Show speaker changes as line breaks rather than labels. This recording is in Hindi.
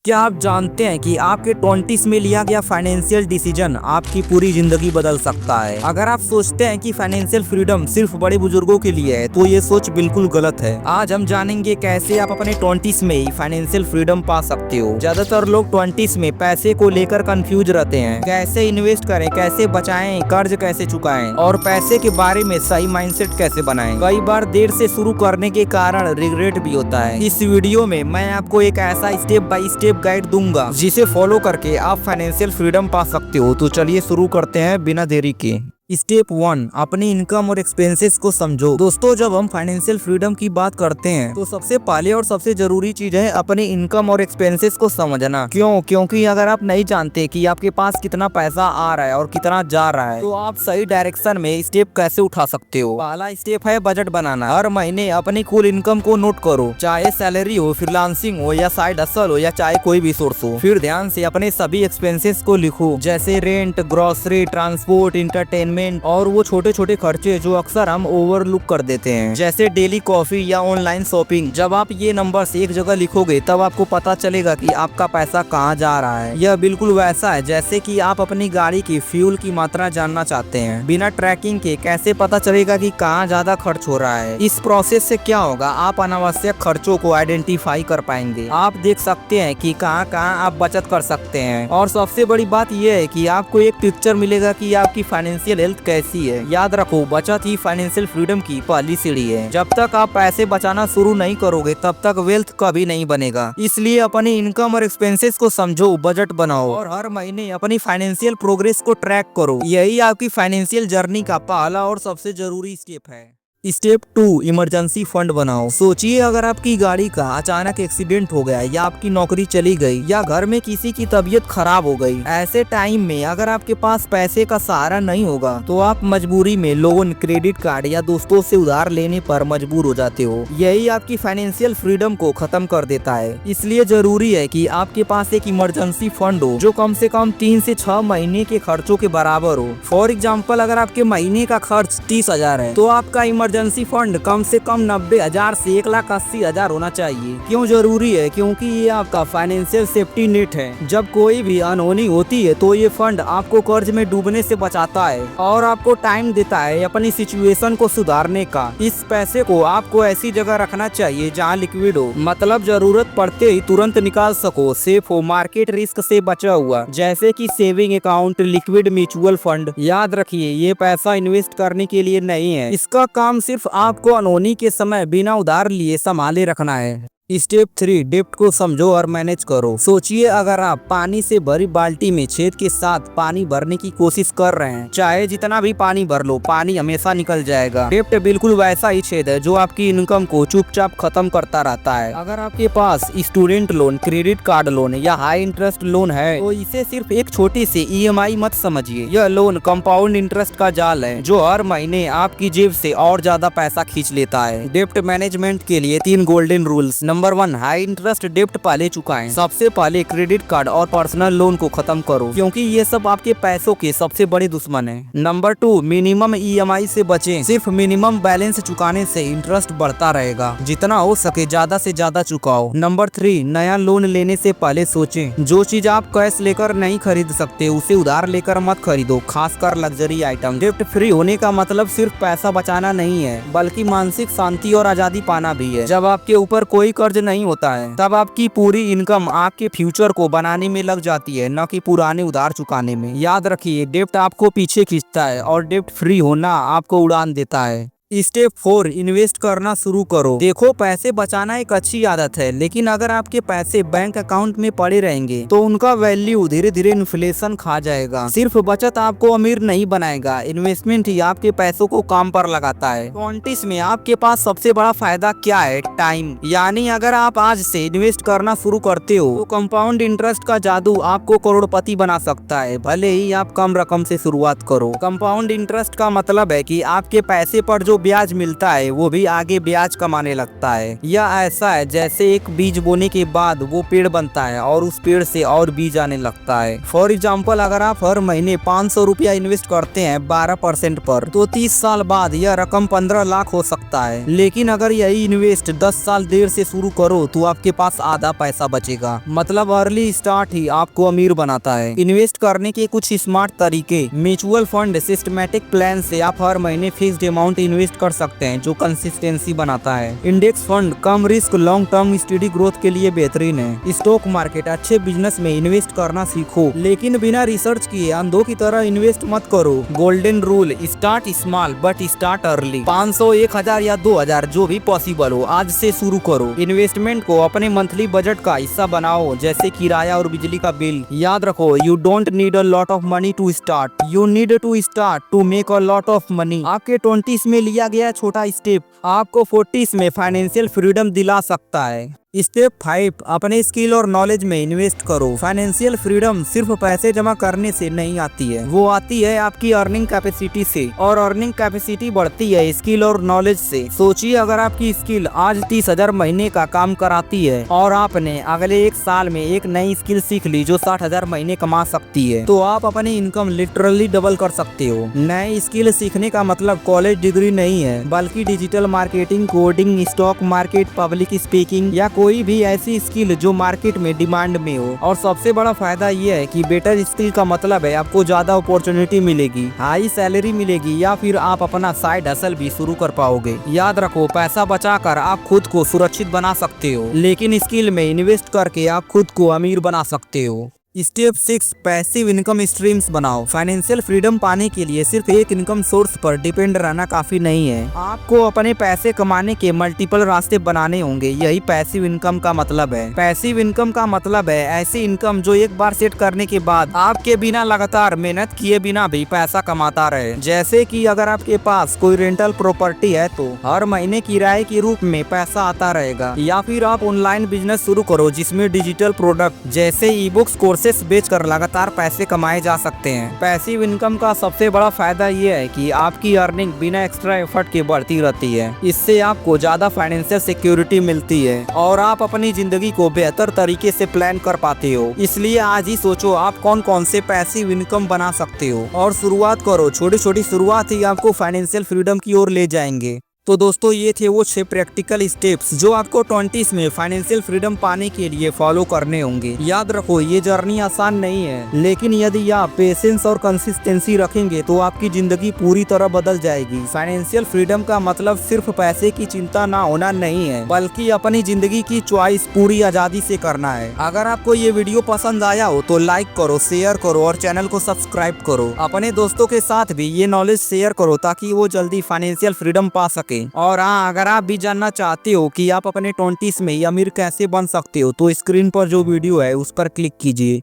क्या आप जानते हैं कि आपके 20s में लिया गया फाइनेंशियल डिसीजन आपकी पूरी जिंदगी बदल सकता है। अगर आप सोचते हैं कि फाइनेंशियल फ्रीडम सिर्फ बड़े बुजुर्गों के लिए है तो ये सोच बिल्कुल गलत है। आज हम जानेंगे कैसे आप अपने 20s में ही फाइनेंशियल फ्रीडम पा सकते हो। ज्यादातर लोग 20s में पैसे को लेकर कंफ्यूज रहते हैं, कैसे इन्वेस्ट करें, कैसे बचाएं, कर्ज कैसे चुकाएं और पैसे के बारे में सही माइंडसेट कैसे बनाएं। कई बार देर से शुरू करने के कारण रिग्रेट भी होता है। इस वीडियो में मैं आपको एक ऐसा स्टेप बाय स्टेप गाइड दूंगा जिसे फॉलो करके आप फाइनेंशियल फ्रीडम पा सकते हो। तो चलिए शुरू करते हैं बिना देरी के। स्टेप 1, अपनी इनकम और एक्सपेंसेस को समझो। दोस्तों, जब हम फाइनेंशियल फ्रीडम की बात करते हैं तो सबसे पहले और सबसे जरूरी चीज है अपने इनकम और एक्सपेंसेस को समझना। क्योंकि अगर आप नहीं जानते कि आपके पास कितना पैसा आ रहा है और कितना जा रहा है तो आप सही डायरेक्शन में स्टेप कैसे उठा सकते हो। पहला स्टेप है बजट बनाना। हर महीने अपनी कुल इनकम को नोट करो, चाहे सैलरी हो, फ्रीलांसिंग हो या साइड हसल हो या चाहे कोई भी सोर्स हो। फिर ध्यान से अपने सभी एक्सपेंसेस को लिखो, जैसे रेंट, ग्रोसरी, ट्रांसपोर्ट, इंटरटेनमेंट और वो छोटे छोटे खर्चे जो अक्सर हम ओवरलुक कर देते हैं, जैसे डेली कॉफी या ऑनलाइन शॉपिंग। जब आप ये नंबर्स एक जगह लिखोगे तब आपको पता चलेगा कि आपका पैसा कहाँ जा रहा है। यह बिल्कुल वैसा है जैसे कि आप अपनी गाड़ी की फ्यूल की मात्रा जानना चाहते हैं। बिना ट्रैकिंग के कैसे पता चलेगा कि कहाँ ज्यादा खर्च हो रहा है। इस प्रोसेस से क्या होगा, आप अनावश्यक खर्चों को आइडेंटिफाई कर पाएंगे। आप देख सकते हैं कि कहाँ कहाँ आप बचत कर सकते हैं। और सबसे बड़ी बात यह है कि आपको एक पिक्चर मिलेगा कि आपकी फाइनेंशियल हेल्थ कैसी है। याद रखो, बचत ही फाइनेंशियल फ्रीडम की पहली सीढ़ी है। जब तक आप पैसे बचाना शुरू नहीं करोगे तब तक वेल्थ कभी नहीं बनेगा। इसलिए अपनी इनकम और एक्सपेंसेस को समझो, बजट बनाओ और हर महीने अपनी फाइनेंशियल प्रोग्रेस को ट्रैक करो। यही आपकी फाइनेंशियल जर्नी का पहला और सबसे जरूरी स्टेप है। स्टेप 2, इमरजेंसी फंड बनाओ। सोचिए, अगर आपकी गाड़ी का अचानक एक्सीडेंट हो गया या आपकी नौकरी चली गई या घर में किसी की तबीयत खराब हो गई, ऐसे टाइम में अगर आपके पास पैसे का सहारा नहीं होगा तो आप मजबूरी में लोन, क्रेडिट कार्ड या दोस्तों से उधार लेने पर मजबूर हो जाते हो। यही आपकी फाइनेंशियल फ्रीडम को खत्म कर देता है। इसलिए जरूरी है कि आपके पास एक इमरजेंसी फंड हो जो कम से कम 3 से 6 महीने के खर्चों के बराबर हो। फॉर एग्जाम्पल, अगर आपके महीने का खर्च 30,000 है तो आपका इमरजेंसी फंड कम से कम 90,000 से 1,80,000 होना चाहिए। क्यों जरूरी है? क्योंकि ये आपका फाइनेंशियल सेफ्टी नेट है। जब कोई भी अनहोनी होती है तो ये फंड आपको कर्ज में डूबने से बचाता है और आपको टाइम देता है अपनी सिचुएशन को सुधारने का। इस पैसे को आपको ऐसी जगह रखना चाहिए जहाँ लिक्विड हो, मतलब जरूरत पड़ते ही तुरंत निकाल सको, सेफ हो, मार्केट रिस्क से बचा हुआ, जैसे कि saving account, liquid mutual fund. याद रखिए, ये पैसा इन्वेस्ट करने के लिए नहीं है। इसका काम सिर्फ आपको अनहोनी के समय बिना उधार लिए संभाले रखना है। स्टेप 3, डेप्ट को समझो और मैनेज करो। सोचिए, अगर आप पानी से भरी बाल्टी में छेद के साथ पानी भरने की कोशिश कर रहे हैं, चाहे जितना भी पानी भर लो, पानी हमेशा निकल जाएगा। डेप्ट बिल्कुल वैसा ही छेद है जो आपकी इनकम को चुपचाप खत्म करता रहता है। अगर आपके पास student loan, credit card loan या हाई इंटरेस्ट लोन है तो इसे सिर्फ एक छोटी सी EMI मत समझिए। यह लोन कंपाउंड इंटरेस्ट का जाल है जो हर महीने आपकी जेब से और ज्यादा पैसा खींच लेता है। डेप्ट मैनेजमेंट के लिए 3 golden rules. Number 1, high interest डेप्ट पहले चुकाएं। सबसे पहले क्रेडिट कार्ड और पर्सनल लोन को खत्म करो क्योंकि ये सब आपके पैसों के सबसे बड़े दुश्मन हैं। नंबर 2, मिनिमम EMI से बचें। सिर्फ मिनिमम बैलेंस चुकाने से इंटरेस्ट बढ़ता रहेगा। जितना हो सके ज्यादा से ज्यादा चुकाओ। नंबर 3, नया लोन लेने से पहले सोचें। जो चीज आप कैश लेकर नहीं खरीद सकते उसे उधार लेकर मत खरीदो, खासकर लग्जरी आइटम। डेप्ट फ्री होने का मतलब सिर्फ पैसा बचाना नहीं है बल्कि मानसिक शांति और आजादी पाना भी है। जब आपके ऊपर कोई कर्ज नहीं होता है तब आपकी पूरी इनकम आपके फ्यूचर को बनाने में लग जाती है, न कि पुराने उधार चुकाने में। याद रखिए, डेप्ट आपको पीछे खींचता है और डेप्ट फ्री होना आपको उड़ान देता है। स्टेप 4, इन्वेस्ट करना शुरू करो। देखो, पैसे बचाना एक अच्छी आदत है, लेकिन अगर आपके पैसे बैंक अकाउंट में पड़े रहेंगे तो उनका वैल्यू धीरे धीरे इन्फ्लेशन खा जाएगा। सिर्फ बचत आपको अमीर नहीं बनाएगा, इन्वेस्टमेंट ही आपके पैसों को काम पर लगाता है। 20s में आपके पास सबसे बड़ा फायदा क्या है? टाइम। यानी अगर आप आज से इन्वेस्ट करना शुरू करते हो तो कंपाउंड इंटरेस्ट का जादू आपको करोड़पति बना सकता है, भले ही आप कम रकम से शुरुआत करो। कंपाउंड इंटरेस्ट का मतलब है कि आपके पैसे पर जो जो ब्याज मिलता है वो भी आगे ब्याज कमाने लगता है। यह ऐसा है जैसे एक बीज बोने के बाद वो पेड़ बनता है और उस पेड़ से और बीज आने लगता है। फॉर एग्जाम्पल, अगर आप हर महीने 500 रुपया इन्वेस्ट करते हैं 12% पर, तो 30 साल बाद यह रकम 15 लाख हो सकता है। लेकिन अगर यही इन्वेस्ट 10 साल देर से शुरू करो तो आपके पास आधा पैसा बचेगा। मतलब अर्ली स्टार्ट ही आपको अमीर बनाता है। इन्वेस्ट करने के कुछ स्मार्ट तरीके। म्यूचुअल फंड सिस्टमैटिक प्लान से आप हर महीने फिक्स्ड अमाउंट इन्वेस्ट कर सकते हैं जो कंसिस्टेंसी बनाता है। इंडेक्स फंड कम risk long term steady growth के लिए बेहतरीन है। स्टॉक मार्केट, अच्छे बिजनेस में इन्वेस्ट करना सीखो, लेकिन बिना रिसर्च किए अंधों की तरह इन्वेस्ट मत करो। Golden rule, start small but start early. 500, 1000 या 2000 जो भी पॉसिबल हो, आज से शुरू करो। इन्वेस्टमेंट को अपने मंथली बजट का हिस्सा बनाओ, जैसे किराया और बिजली का बिल। याद रखो, you don't need a lot of money to start, you need to start to make a lot of money. आपके 20s में लिया गया छोटा स्टेप आपको 40s में फाइनेंशियल फ्रीडम दिला सकता है। स्टेप 5, अपने स्किल और नॉलेज में इन्वेस्ट करो। फाइनेंशियल फ्रीडम सिर्फ पैसे जमा करने से नहीं आती है, वो आती है आपकी अर्निंग कैपेसिटी से, और अर्निंग कैपेसिटी बढ़ती है स्किल और नॉलेज से। सोचिए, अगर आपकी स्किल आज 30,000 महीने का काम कराती है और आपने अगले 1 साल में एक नई स्किल सीख ली जो 60,000 महीने कमा सकती है, तो आप अपनी इनकम लिटरली डबल कर सकते हो। नए स्किल सीखने का मतलब कॉलेज डिग्री नहीं है, बल्कि digital marketing, coding, stock market, public speaking या कोई भी ऐसी स्किल जो मार्केट में डिमांड में हो। और सबसे बड़ा फायदा ये है कि बेटर स्किल का मतलब है आपको ज्यादा अपॉर्चुनिटी मिलेगी, हाई सैलरी मिलेगी, या फिर आप अपना साइड हसल भी शुरू कर पाओगे। याद रखो, पैसा बचाकर आप खुद को सुरक्षित बना सकते हो, लेकिन स्किल में इन्वेस्ट करके आप खुद को अमीर बना सकते हो। स्टेप 6, पैसिव इनकम स्ट्रीम्स बनाओ। फाइनेंशियल फ्रीडम पाने के लिए सिर्फ एक इनकम सोर्स पर डिपेंड रहना काफी नहीं है, आपको अपने पैसे कमाने के मल्टीपल रास्ते बनाने होंगे। यही पैसिव इनकम का मतलब है। पैसिव इनकम का मतलब है ऐसी इनकम जो एक बार सेट करने के बाद आपके बिना लगातार मेहनत किए बिना भी पैसा कमाता रहे। जैसे कि अगर आपके पास कोई रेंटल प्रॉपर्टी है तो हर महीने किराए के रूप में पैसा आता रहेगा, या फिर आप ऑनलाइन बिजनेस शुरू करो जिसमें डिजिटल प्रोडक्ट जैसे ई बुक्स, कोर्सेस बेचकर लगातार पैसे कमाए जा सकते हैं। पैसिव इनकम का सबसे बड़ा फायदा ये है कि आपकी अर्निंग बिना एक्स्ट्रा एफर्ट के बढ़ती रहती है। इससे आपको ज्यादा फाइनेंशियल सिक्योरिटी मिलती है और आप अपनी जिंदगी को बेहतर तरीके से प्लान कर पाते हो। इसलिए आज ही सोचो आप कौन कौन से पैसिव इनकम बना सकते हो और शुरुआत करो। छोटी छोटी शुरुआत ही आपको फाइनेंशियल फ्रीडम की ओर ले जाएंगे। तो दोस्तों, ये थे वो 6 प्रैक्टिकल स्टेप्स जो आपको 20s में फाइनेंशियल फ्रीडम पाने के लिए फॉलो करने होंगे। याद रखो, ये जर्नी आसान नहीं है, लेकिन यदि आप पेशेंस और कंसिस्टेंसी रखेंगे तो आपकी जिंदगी पूरी तरह बदल जाएगी। फाइनेंशियल फ्रीडम का मतलब सिर्फ पैसे की चिंता ना होना नहीं है, बल्कि अपनी जिंदगी की चॉइस पूरी आजादी से करना है। अगर आपको ये वीडियो पसंद आया हो तो लाइक करो, शेयर करो और चैनल को सब्सक्राइब करो। अपने दोस्तों के साथ भी ये नॉलेज शेयर करो ताकि वो जल्दी फाइनेंशियल फ्रीडम पा सके। और हाँ, अगर आप भी जानना चाहते हो कि आप अपने 20s में अमीर कैसे बन सकते हो तो स्क्रीन पर जो वीडियो है उस पर क्लिक कीजिए।